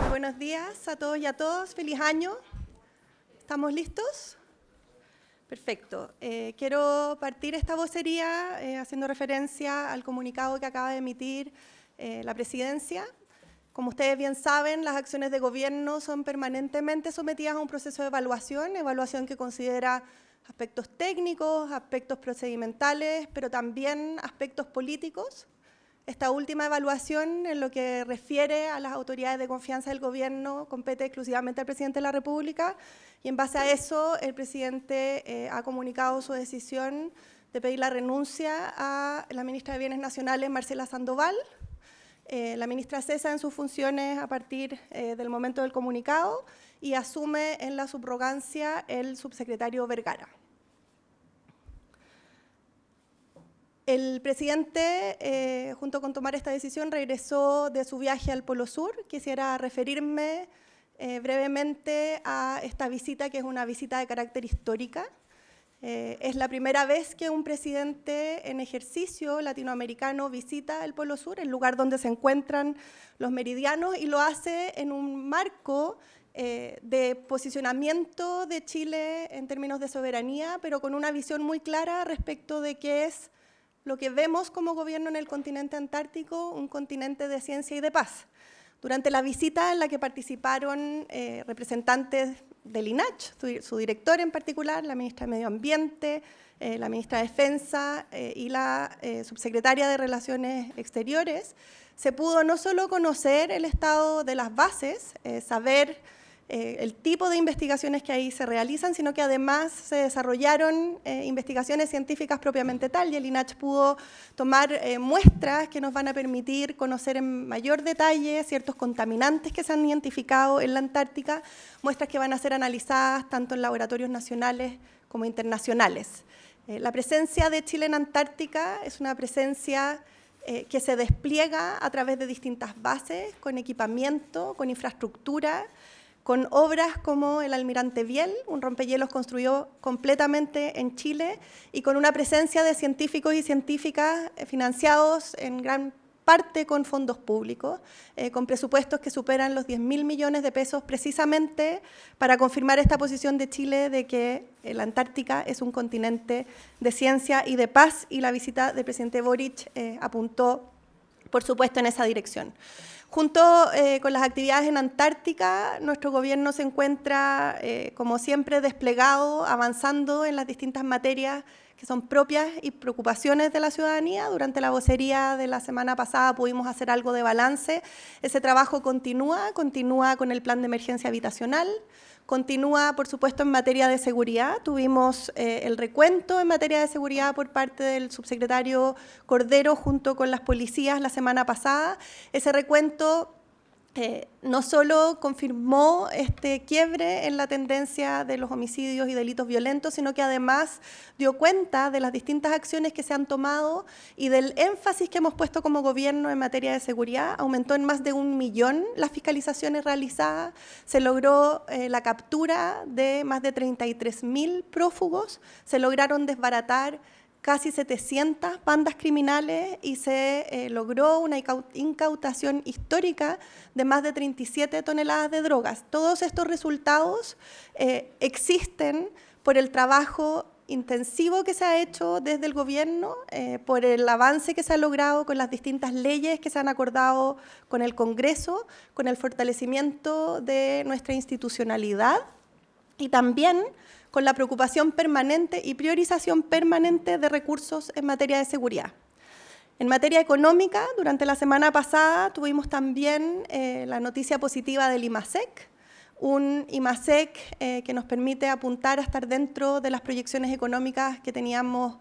Buenos días a todos y a todas. Feliz año. ¿Estamos listos? Perfecto. Quiero partir esta vocería haciendo referencia al comunicado que acaba de emitir la Presidencia. Como ustedes bien saben, las acciones de gobierno son permanentemente sometidas a un proceso de evaluación que considera aspectos técnicos, aspectos procedimentales, pero también aspectos políticos. Esta última evaluación, en lo que refiere a las autoridades de confianza del gobierno, compete exclusivamente al presidente de la República, y en base a eso el presidente ha comunicado su decisión de pedir la renuncia a la ministra de Bienes Nacionales, Marcela Sandoval. La ministra cesa en sus funciones a partir del momento del comunicado y asume en la subrogancia el subsecretario Vergara. El presidente, junto con tomar esta decisión, regresó de su viaje al Polo Sur. Quisiera referirme brevemente a esta visita, que es una visita de carácter histórica. Es la primera vez que un presidente en ejercicio latinoamericano visita el Polo Sur, el lugar donde se encuentran los meridianos, y lo hace en un marco de posicionamiento de Chile en términos de soberanía, pero con una visión muy clara respecto de qué es lo que vemos como gobierno en el continente antártico, un continente de ciencia y de paz. Durante la visita en la que participaron representantes del INACH, su director en particular, la ministra de Medio Ambiente, la ministra de Defensa y la subsecretaria de Relaciones Exteriores, se pudo no solo conocer el estado de las bases, saber el tipo de investigaciones que ahí se realizan, sino que además se desarrollaron investigaciones científicas propiamente tal, y el INACH pudo tomar muestras que nos van a permitir conocer en mayor detalle ciertos contaminantes que se han identificado en la Antártica, muestras que van a ser analizadas tanto en laboratorios nacionales como internacionales. La presencia de Chile en Antártica es una presencia que se despliega a través de distintas bases, con equipamiento, con infraestructura, con obras como el Almirante Biel, un rompehielos construido completamente en Chile, y con una presencia de científicos y científicas financiados en gran parte con fondos públicos, con presupuestos que superan los 10.000 millones de pesos, precisamente para confirmar esta posición de Chile de que la Antártica es un continente de ciencia y de paz, y la visita del presidente Boric apuntó, por supuesto, en esa dirección. Junto con las actividades en Antártica, nuestro gobierno se encuentra, como siempre, desplegado, avanzando en las distintas materias que son propias y preocupaciones de la ciudadanía. Durante la vocería de la semana pasada pudimos hacer algo de balance. Ese trabajo continúa con el plan de emergencia habitacional, continúa, por supuesto, en materia de seguridad. Tuvimos el recuento en materia de seguridad por parte del subsecretario Cordero junto con las policías la semana pasada. Ese recuento no solo confirmó este quiebre en la tendencia de los homicidios y delitos violentos, sino que además dio cuenta de las distintas acciones que se han tomado y del énfasis que hemos puesto como gobierno en materia de seguridad. Aumentó en más de 1 millón las fiscalizaciones realizadas, se logró la captura de más de 33.000 prófugos, se lograron desbaratar casi 700 bandas criminales y se logró una incautación histórica de más de 37 toneladas de drogas. Todos estos resultados existen por el trabajo intensivo que se ha hecho desde el gobierno, por el avance que se ha logrado con las distintas leyes que se han acordado con el Congreso, con el fortalecimiento de nuestra institucionalidad y también con la preocupación permanente y priorización permanente de recursos en materia de seguridad. En materia económica, durante la semana pasada tuvimos también la noticia positiva del IMASEC, un IMASEC que nos permite apuntar a estar dentro de las proyecciones económicas que teníamos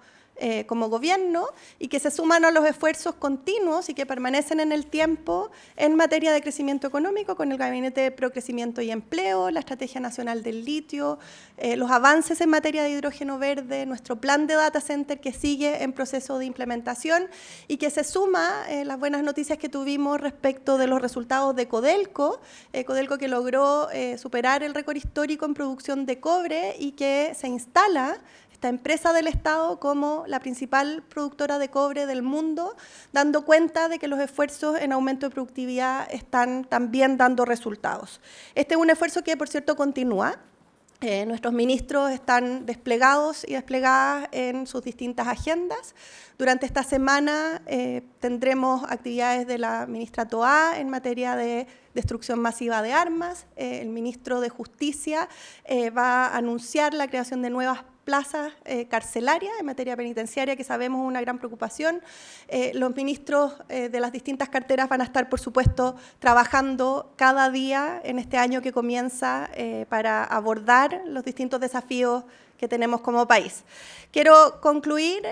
como gobierno y que se suman a los esfuerzos continuos y que permanecen en el tiempo en materia de crecimiento económico con el Gabinete de Procrecimiento y Empleo, la Estrategia Nacional del Litio, los avances en materia de hidrógeno verde, nuestro plan de data center que sigue en proceso de implementación y que se suma las buenas noticias que tuvimos respecto de los resultados de Codelco, Codelco que logró superar el récord histórico en producción de cobre y que se instala esta empresa del Estado como la principal productora de cobre del mundo, dando cuenta de que los esfuerzos en aumento de productividad están también dando resultados. Este es un esfuerzo que, por cierto, continúa. Nuestros ministros están desplegados y desplegadas en sus distintas agendas. Durante esta semana tendremos actividades de la ministra Toá en materia de destrucción masiva de armas. El ministro de Justicia va a anunciar la creación de nuevas plazas carcelarias en materia penitenciaria, que sabemos es una gran preocupación. Los ministros de las distintas carteras van a estar, por supuesto, trabajando cada día en este año que comienza para abordar los distintos desafíos que tenemos como país. Quiero concluir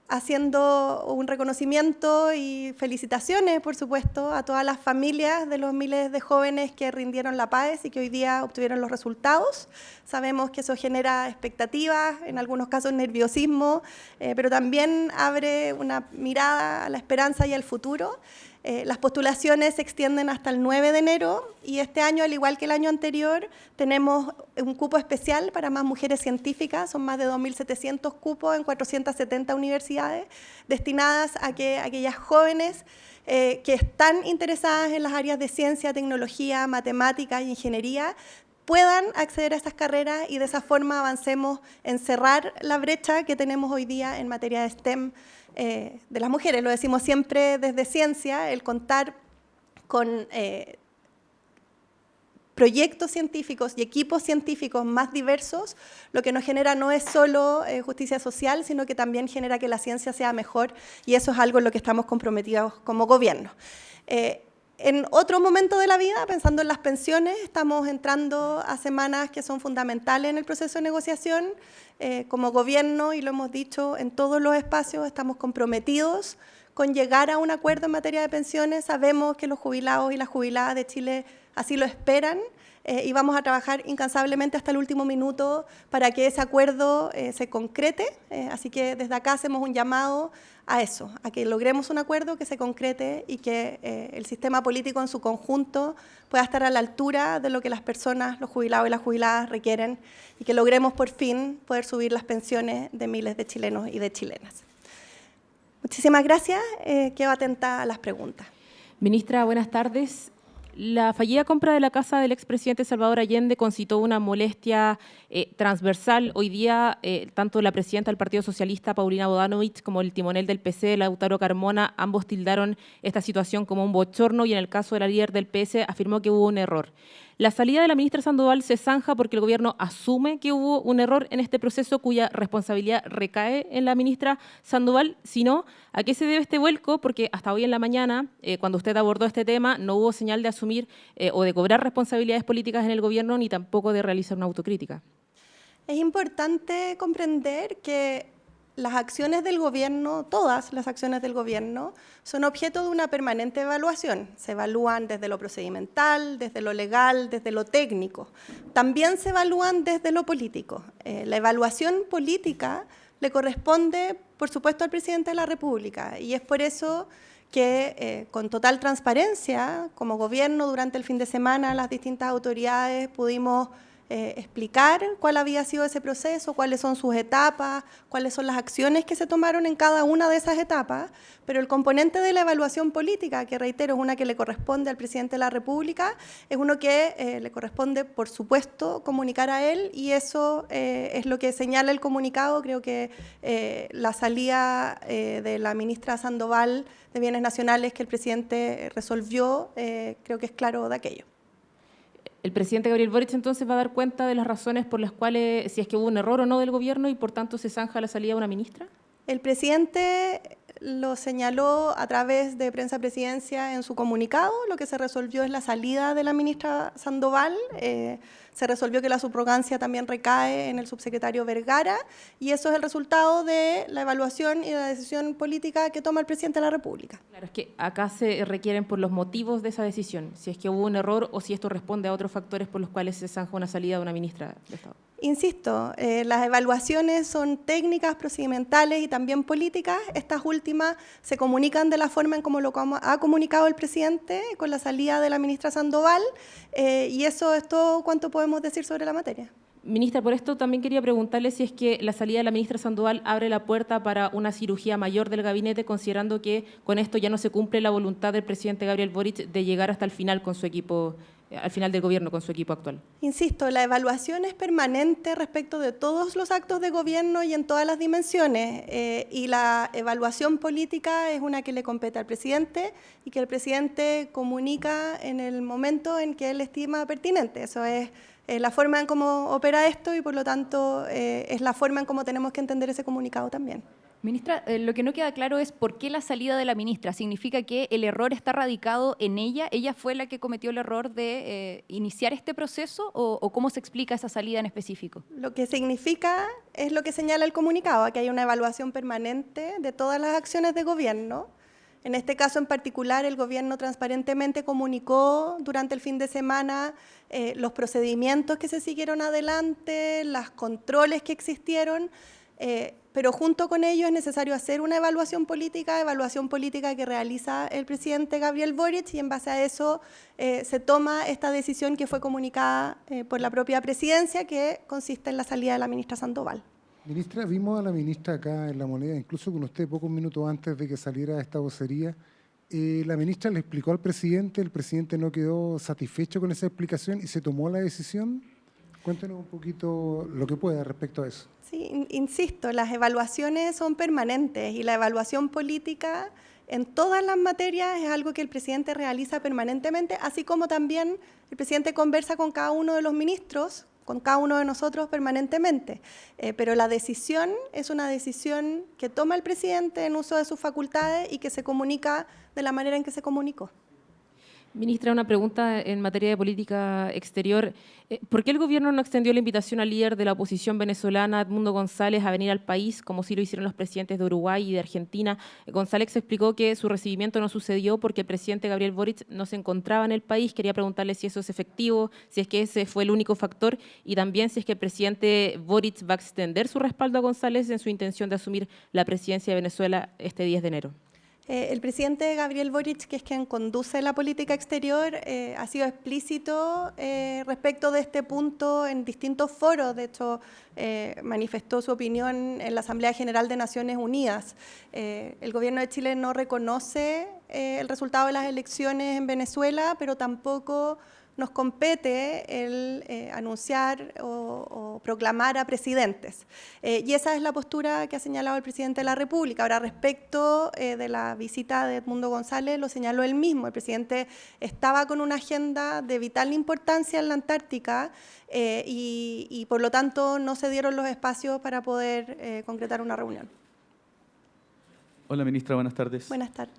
haciendo un reconocimiento y felicitaciones, por supuesto, a todas las familias de los miles de jóvenes que rindieron la PAES y que hoy día obtuvieron los resultados. Sabemos que eso genera expectativas, en algunos casos nerviosismo, pero también abre una mirada a la esperanza y al futuro. Las postulaciones se extienden hasta el 9 de enero y este año, al igual que el año anterior, tenemos un cupo especial para más mujeres científicas. Son más de 2.700 cupos en 470 universidades destinadas a que aquellas jóvenes que están interesadas en las áreas de ciencia, tecnología, matemáticas e ingeniería puedan acceder a estas carreras y de esa forma avancemos en cerrar la brecha que tenemos hoy día en materia de STEM de las mujeres. Lo decimos siempre desde ciencia, el contar con proyectos científicos y equipos científicos más diversos, lo que nos genera no es solo justicia social, sino que también genera que la ciencia sea mejor, y eso es algo en lo que estamos comprometidos como gobierno. En otro momento de la vida, pensando en las pensiones, estamos entrando a semanas que son fundamentales en el proceso de negociación. Como gobierno, y lo hemos dicho en todos los espacios, estamos comprometidos con llegar a un acuerdo en materia de pensiones. Sabemos que los jubilados y las jubiladas de Chile así lo esperan y vamos a trabajar incansablemente hasta el último minuto para que ese acuerdo se concrete. Así que desde acá hacemos un llamado a eso, a que logremos un acuerdo que se concrete y que el sistema político en su conjunto pueda estar a la altura de lo que las personas, los jubilados y las jubiladas requieren, y que logremos por fin poder subir las pensiones de miles de chilenos y de chilenas. Muchísimas gracias. Quedo atenta a las preguntas. Ministra, buenas tardes. La fallida compra de la casa del expresidente Salvador Allende concitó una molestia transversal. Hoy día, tanto la presidenta del Partido Socialista, Paulina Bodanovich, como el timonel del PC, Lautaro Carmona, ambos tildaron esta situación como un bochorno, y en el caso de la líder del PS afirmó que hubo un error. La salida de la ministra Sandoval se zanja porque el gobierno asume que hubo un error en este proceso cuya responsabilidad recae en la ministra Sandoval. Si no, ¿a qué se debe este vuelco? Porque hasta hoy en la mañana, cuando usted abordó este tema, no hubo señal de asumir o de cobrar responsabilidades políticas en el gobierno, ni tampoco de realizar una autocrítica. Es importante comprender que las acciones del gobierno, todas las acciones del gobierno, son objeto de una permanente evaluación. Se evalúan desde lo procedimental, desde lo legal, desde lo técnico. También se evalúan desde lo político. La evaluación política le corresponde, por supuesto, al presidente de la República, y es por eso que con total transparencia, como gobierno, durante el fin de semana, las distintas autoridades pudimos explicar cuál había sido ese proceso, cuáles son sus etapas, cuáles son las acciones que se tomaron en cada una de esas etapas, pero el componente de la evaluación política, que reitero es una que le corresponde al presidente de la República, es uno que le corresponde, por supuesto, comunicar a él, y eso es lo que señala el comunicado. Creo que la salida de la ministra Sandoval de Bienes Nacionales que el presidente resolvió, creo que es claro de aquello. El presidente Gabriel Boric entonces va a dar cuenta de las razones por las cuales, si es que hubo un error o no del gobierno, y por tanto se zanja la salida de una ministra. El presidente lo señaló a través de Prensa Presidencia en su comunicado. Lo que se resolvió es la salida de la ministra Sandoval. Se resolvió que la subrogancia también recae en el subsecretario Vergara, y eso es el resultado de la evaluación y de la decisión política que toma el presidente de la República. Claro, es que acá se requieren por los motivos de esa decisión, si es que hubo un error o si esto responde a otros factores por los cuales se zanja una salida de una ministra de Estado. Insisto, las evaluaciones son técnicas, procedimentales y también políticas. Estas últimas se comunican de la forma en como lo ha comunicado el presidente con la salida de la ministra Sandoval, y eso es todo cuanto podemos decir sobre la materia. Ministra, por esto también quería preguntarle si es que la salida de la ministra Sandoval abre la puerta para una cirugía mayor del gabinete, considerando que con esto ya no se cumple la voluntad del presidente Gabriel Boric de llegar hasta el final con su equipo, al final del gobierno con su equipo actual. Insisto, la evaluación es permanente respecto de todos los actos de gobierno y en todas las dimensiones, y la evaluación política es una que le compete al presidente y que el presidente comunica en el momento en que él estima pertinente. Eso es la forma en cómo opera esto y por lo tanto es la forma en cómo tenemos que entender ese comunicado también. Ministra, lo que no queda claro es por qué la salida de la ministra. ¿Significa que el error está radicado en ella? ¿Ella fue la que cometió el error de iniciar este proceso o cómo se explica esa salida en específico? Lo que significa es lo que señala el comunicado, que hay una evaluación permanente de todas las acciones de gobierno. En este caso en particular, el gobierno transparentemente comunicó durante el fin de semana los procedimientos que se siguieron adelante, los controles que existieron, pero junto con ello es necesario hacer una evaluación política que realiza el presidente Gabriel Boric, y en base a eso se toma esta decisión que fue comunicada por la propia presidencia, que consiste en la salida de la ministra Sandoval. Ministra, vimos a la ministra acá en La Moneda, incluso con usted pocos minutos antes de que saliera esta vocería. La ministra le explicó al presidente, el presidente no quedó satisfecho con esa explicación y se tomó la decisión. Cuéntenos un poquito lo que pueda respecto a eso. Sí, insisto, las evaluaciones son permanentes y la evaluación política en todas las materias es algo que el presidente realiza permanentemente, así como también el presidente conversa con cada uno de los ministros, con cada uno de nosotros permanentemente. Pero la decisión es una decisión que toma el presidente en uso de sus facultades y que se comunica de la manera en que se comunicó. Ministra, una pregunta en materia de política exterior. ¿Por qué el gobierno no extendió la invitación al líder de la oposición venezolana, Edmundo González, a venir al país, como sí lo hicieron los presidentes de Uruguay y de Argentina? González explicó que su recibimiento no sucedió porque el presidente Gabriel Boric no se encontraba en el país. Quería preguntarle si eso es efectivo, si es que ese fue el único factor, y también si es que el presidente Boric va a extender su respaldo a González en su intención de asumir la presidencia de Venezuela este 10 de enero. El presidente Gabriel Boric, que es quien conduce la política exterior, ha sido explícito respecto de este punto en distintos foros. De hecho, manifestó su opinión en la Asamblea General de Naciones Unidas. El gobierno de Chile no reconoce el resultado de las elecciones en Venezuela, pero tampoco nos compete el anunciar o proclamar a presidentes. Y esa es la postura que ha señalado el presidente de la República. Ahora, respecto de la visita de Edmundo González, lo señaló él mismo. El presidente estaba con una agenda de vital importancia en la Antártica y por lo tanto no se dieron los espacios para poder concretar una reunión. Hola, ministra, buenas tardes. Buenas tardes.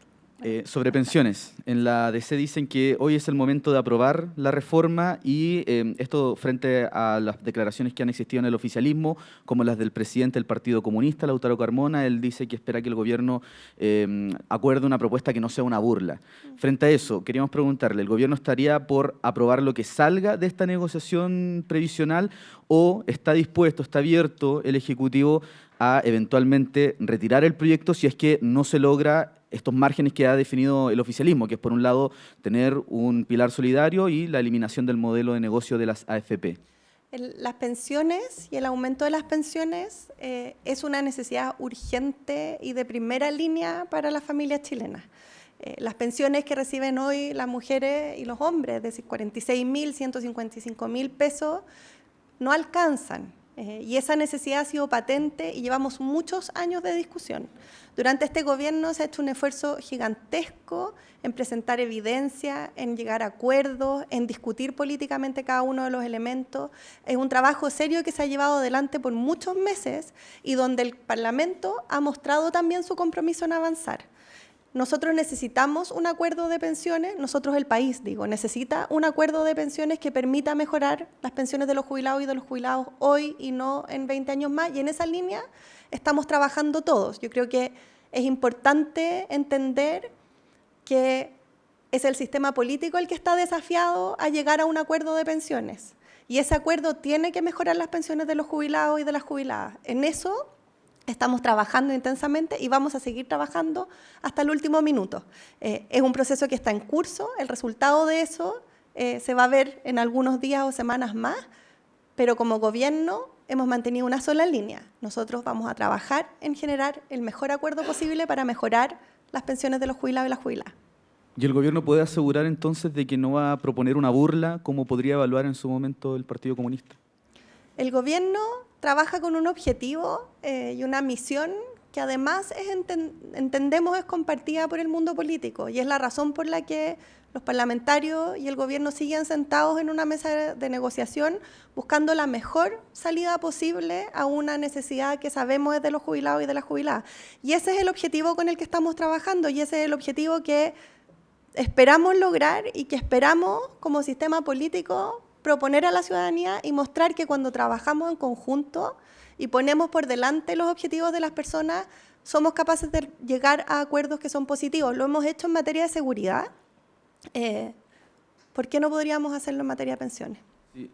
Sobre pensiones, en la DC dicen que hoy es el momento de aprobar la reforma y esto frente a las declaraciones que han existido en el oficialismo, como las del presidente del Partido Comunista, Lautaro Carmona. Él dice que espera que el gobierno acuerde una propuesta que no sea una burla. Frente a eso, queríamos preguntarle, ¿el gobierno estaría por aprobar lo que salga de esta negociación previsional o está dispuesto, está abierto el Ejecutivo a eventualmente retirar el proyecto si es que no se logra estos márgenes que ha definido el oficialismo, que es por un lado tener un pilar solidario y la eliminación del modelo de negocio de las AFP? Las pensiones y el aumento de las pensiones es una necesidad urgente y de primera línea para las familias chilenas. Las pensiones que reciben hoy las mujeres y los hombres, es decir, 46.000, 155.000 pesos, no alcanzan. Y esa necesidad ha sido patente y llevamos muchos años de discusión. Durante este gobierno se ha hecho un esfuerzo gigantesco en presentar evidencia, en llegar a acuerdos, en discutir políticamente cada uno de los elementos. Es un trabajo serio que se ha llevado adelante por muchos meses y donde el Parlamento ha mostrado también su compromiso en avanzar. Nosotros necesitamos un acuerdo de pensiones, nosotros el país, necesita un acuerdo de pensiones que permita mejorar las pensiones de los jubilados y de los jubilados hoy y no en 20 años más, y en esa línea estamos trabajando todos. Yo creo que es importante entender que es el sistema político el que está desafiado a llegar a un acuerdo de pensiones, y ese acuerdo tiene que mejorar las pensiones de los jubilados y de las jubiladas. En eso estamos trabajando intensamente y vamos a seguir trabajando hasta el último minuto. Es un proceso que está en curso, el resultado de eso se va a ver en algunos días o semanas más, pero como gobierno hemos mantenido una sola línea. Nosotros vamos a trabajar en generar el mejor acuerdo posible para mejorar las pensiones de los jubilados y las jubiladas. ¿Y el gobierno puede asegurar entonces de que no va a proponer una burla como podría evaluar en su momento el Partido Comunista? El gobierno trabaja con un objetivo y una misión que además entendemos es compartida por el mundo político, y es la razón por la que los parlamentarios y el gobierno siguen sentados en una mesa de negociación buscando la mejor salida posible a una necesidad que sabemos es de los jubilados y de las jubiladas. Y ese es el objetivo con el que estamos trabajando, y ese es el objetivo que esperamos lograr y que esperamos como sistema político proponer a la ciudadanía y mostrar que cuando trabajamos en conjunto y ponemos por delante los objetivos de las personas, somos capaces de llegar a acuerdos que son positivos. Lo hemos hecho en materia de seguridad. ¿Por qué no podríamos hacerlo en materia de pensiones? Sí,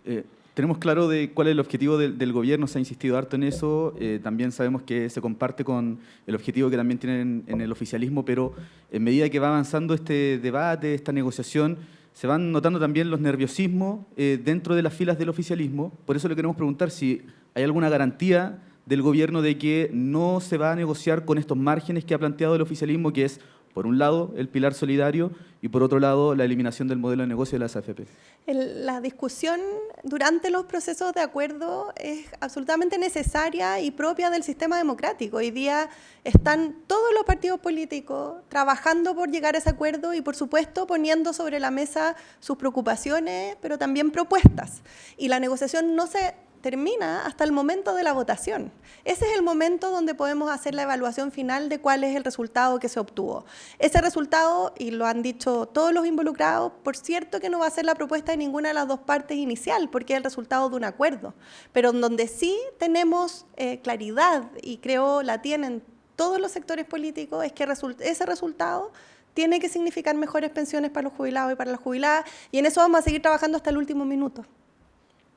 tenemos claro de cuál es el objetivo del gobierno, se ha insistido harto en eso, también sabemos que se comparte con el objetivo que también tienen en el oficialismo, pero en medida que va avanzando este debate, esta negociación, se van notando también los nerviosismos dentro de las filas del oficialismo. Por eso le queremos preguntar si hay alguna garantía del gobierno de que no se va a negociar con estos márgenes que ha planteado el oficialismo, que es, por un lado, el pilar solidario y, por otro lado, la eliminación del modelo de negocio de las AFP. La discusión durante los procesos de acuerdo es absolutamente necesaria y propia del sistema democrático. Hoy día están todos los partidos políticos trabajando por llegar a ese acuerdo y, por supuesto, poniendo sobre la mesa sus preocupaciones, pero también propuestas. Y la negociación no se termina hasta el momento de la votación. Ese es el momento donde podemos hacer la evaluación final de cuál es el resultado que se obtuvo. Ese resultado, y lo han dicho todos los involucrados, por cierto que no va a ser la propuesta de ninguna de las dos partes inicial, porque es el resultado de un acuerdo, pero en donde sí tenemos claridad, y creo la tienen todos los sectores políticos, es que ese resultado tiene que significar mejores pensiones para los jubilados y para las jubiladas, y en eso vamos a seguir trabajando hasta el último minuto.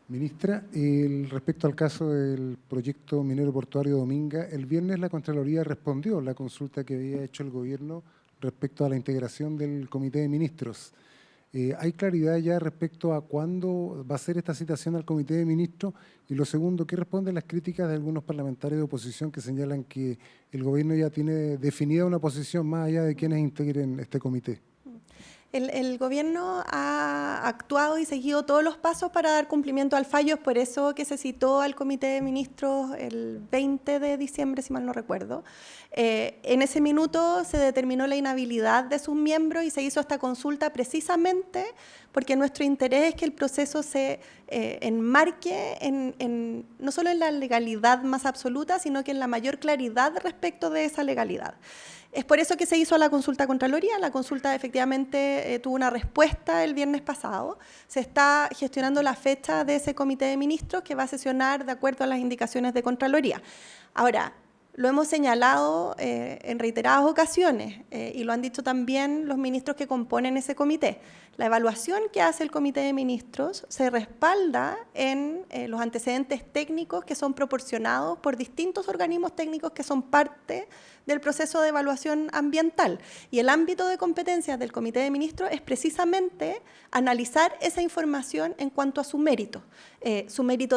Ministra, respecto al caso del proyecto minero portuario Dominga, el viernes la Contraloría respondió a la consulta que había hecho el gobierno respecto a la integración del Comité de Ministros. ¿Hay claridad ya respecto a cuándo va a ser esta citación al Comité de Ministros? Y lo segundo, ¿qué responden las críticas de algunos parlamentarios de oposición que señalan que el gobierno ya tiene definida una posición más allá de quienes integren este comité? El gobierno ha actuado y seguido todos los pasos para dar cumplimiento al fallo, es por eso que se citó al Comité de Ministros el 20 de diciembre, si mal no recuerdo. En ese minuto se determinó la inhabilidad de sus miembros y se hizo esta consulta precisamente porque nuestro interés es que el proceso se enmarque no solo en la legalidad más absoluta, sino que en la mayor claridad respecto de esa legalidad. Es por eso que se hizo la consulta a Contraloría. La consulta efectivamente tuvo una respuesta el viernes pasado. Se está gestionando la fecha de ese comité de ministros que va a sesionar de acuerdo a las indicaciones de Contraloría. Ahora, lo hemos señalado en reiteradas ocasiones y lo han dicho también los ministros que componen ese comité. La evaluación que hace el comité de ministros se respalda en los antecedentes técnicos que son proporcionados por distintos organismos técnicos que son parte del proceso de evaluación ambiental. Y el ámbito de competencias del comité de ministros es precisamente analizar esa información en cuanto a su mérito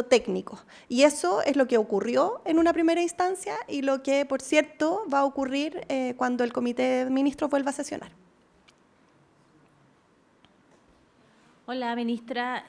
técnico. Y eso es lo que ocurrió en una primera instancia y lo que, por cierto, va a ocurrir cuando el comité de ministros vuelva a sesionar. Hola, ministra.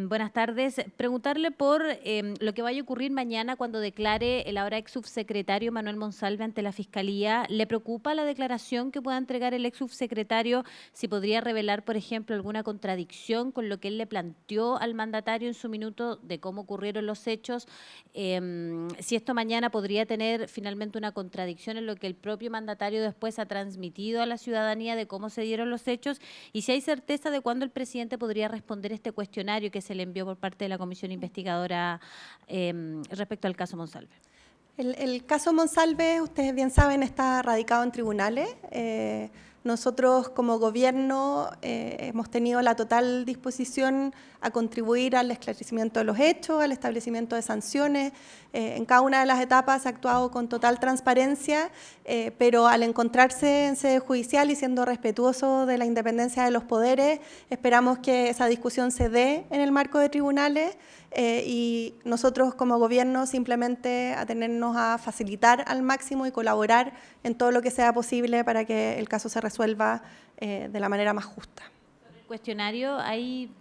Buenas tardes. Preguntarle por lo que vaya a ocurrir mañana cuando declare el ahora ex subsecretario Manuel Monsalve ante la Fiscalía. ¿Le preocupa la declaración que pueda entregar el ex subsecretario? Si podría revelar, por ejemplo, alguna contradicción con lo que él le planteó al mandatario en su minuto de cómo ocurrieron los hechos. Si esto mañana podría tener finalmente una contradicción en lo que el propio mandatario después ha transmitido a la ciudadanía de cómo se dieron los hechos. Y si hay certeza de cuándo el presidente podría responder este cuestionario que se le envió por parte de la comisión investigadora respecto al caso Monsalve. El caso Monsalve, ustedes bien saben, está radicado en tribunales. Nosotros como gobierno hemos tenido la total disposición a contribuir al esclarecimiento de los hechos, al establecimiento de sanciones. En cada una de las etapas se ha actuado con total transparencia, pero al encontrarse en sede judicial y siendo respetuoso de la independencia de los poderes, esperamos que esa discusión se dé en el marco de tribunales y nosotros como gobierno simplemente atenernos a facilitar al máximo y colaborar en todo lo que sea posible para que el caso se resuelva de la manera más justa. ¿El cuestionario, hay,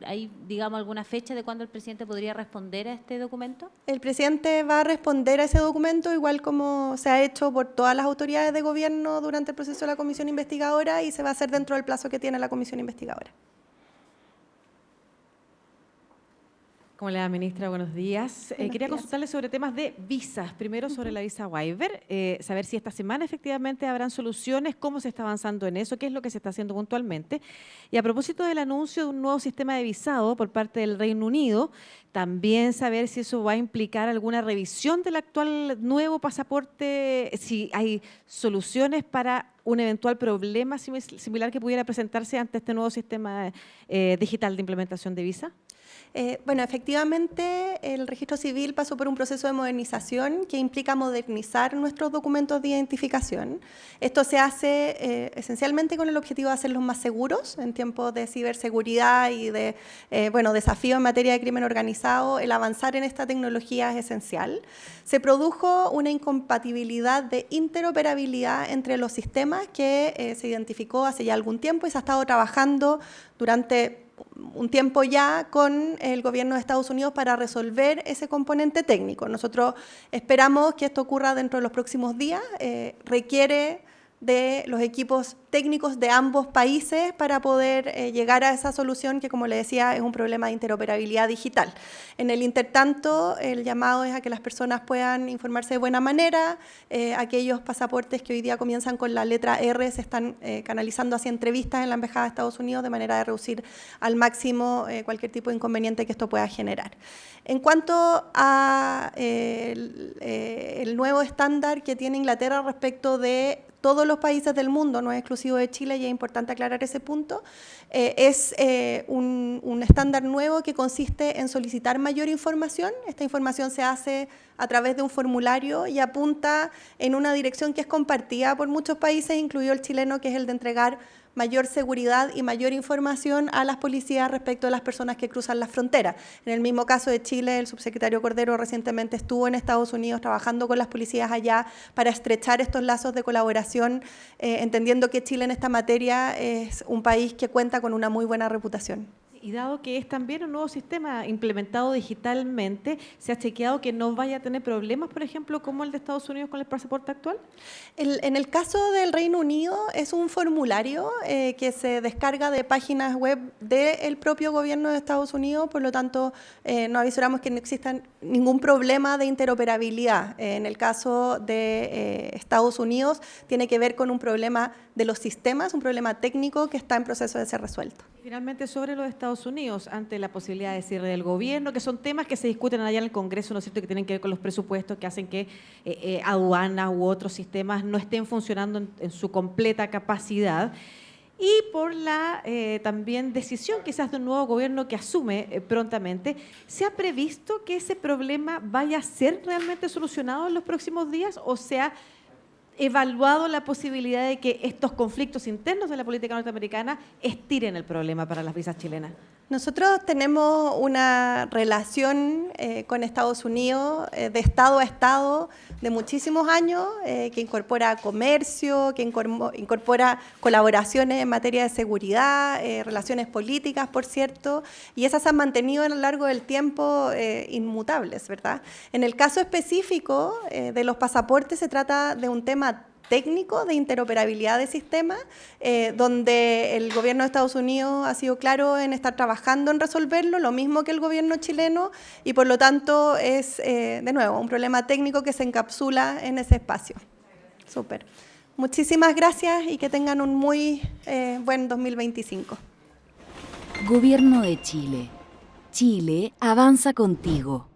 digamos, alguna fecha de cuándo el presidente podría responder a este documento? El presidente va a responder a ese documento igual como se ha hecho por todas las autoridades de gobierno durante el proceso de la comisión investigadora y se va a hacer dentro del plazo que tiene la comisión investigadora. ¿Cómo le va, ministra? Buenos días. Quería consultarle sobre temas de visas. Primero sobre la visa waiver, saber si esta semana efectivamente habrán soluciones, cómo se está avanzando en eso, qué es lo que se está haciendo puntualmente. Y a propósito del anuncio de un nuevo sistema de visado por parte del Reino Unido, también saber si eso va a implicar alguna revisión del actual nuevo pasaporte, si hay soluciones para un eventual problema similar que pudiera presentarse ante este nuevo sistema digital de implementación de visa. Bueno, efectivamente el registro civil pasó por un proceso de modernización que implica modernizar nuestros documentos de identificación. Esto se hace esencialmente con el objetivo de hacerlos más seguros en tiempos de ciberseguridad y de desafíos en materia de crimen organizado. El avanzar en esta tecnología es esencial. Se produjo una incompatibilidad de interoperabilidad entre los sistemas que se identificó hace ya algún tiempo y se ha estado trabajando durante un tiempo ya con el gobierno de Estados Unidos para resolver ese componente técnico. Nosotros esperamos que esto ocurra dentro de los próximos días. Requiere de los equipos técnicos de ambos países para poder llegar a esa solución que, como le decía, es un problema de interoperabilidad digital. En el intertanto, el llamado es a que las personas puedan informarse de buena manera. Aquellos pasaportes que hoy día comienzan con la letra R se están canalizando hacia entrevistas en la Embajada de Estados Unidos de manera de reducir al máximo cualquier tipo de inconveniente que esto pueda generar. En cuanto a el nuevo estándar que tiene Inglaterra respecto de todos los países del mundo, no es exclusivo de Chile y es importante aclarar ese punto, es un estándar nuevo que consiste en solicitar mayor información. Esta información se hace a través de un formulario y apunta en una dirección que es compartida por muchos países, incluido el chileno, que es el de entregar mayor seguridad y mayor información a las policías respecto de las personas que cruzan las fronteras. En el mismo caso de Chile, el subsecretario Cordero recientemente estuvo en Estados Unidos trabajando con las policías allá para estrechar estos lazos de colaboración, entendiendo que Chile en esta materia es un país que cuenta con una muy buena reputación. Y dado que es también un nuevo sistema implementado digitalmente, ¿se ha chequeado que no vaya a tener problemas, por ejemplo, como el de Estados Unidos con el pasaporte actual? En el caso del Reino Unido es un formulario que se descarga de páginas web del propio gobierno de Estados Unidos, por lo tanto no avisoramos que no exista ningún problema de interoperabilidad. En el caso de Estados Unidos tiene que ver con un problema de los sistemas, un problema técnico que está en proceso de ser resuelto. Finalmente, sobre los Estados Unidos, ante la posibilidad de cierre del gobierno, que son temas que se discuten allá en el Congreso, ¿no es cierto?, que tienen que ver con los presupuestos que hacen que aduanas u otros sistemas no estén funcionando en su completa capacidad. Y por la también decisión quizás de un nuevo gobierno que asume prontamente, ¿se ha previsto que ese problema vaya a ser realmente solucionado en los próximos días o se ha evaluado la posibilidad de que estos conflictos internos de la política norteamericana estiren el problema para las visas chilenas? Nosotros tenemos una relación con Estados Unidos de Estado a Estado de muchísimos años que incorpora comercio, que incorpora colaboraciones en materia de seguridad, relaciones políticas, por cierto, y esas se han mantenido a lo largo del tiempo inmutables, ¿verdad? En el caso específico de los pasaportes se trata de un tema técnico de interoperabilidad de sistemas, donde el gobierno de Estados Unidos ha sido claro en estar trabajando en resolverlo, lo mismo que el gobierno chileno, y por lo tanto es, de nuevo, un problema técnico que se encapsula en ese espacio. Súper. Muchísimas gracias y que tengan un muy buen 2025. Gobierno de Chile. Chile avanza contigo.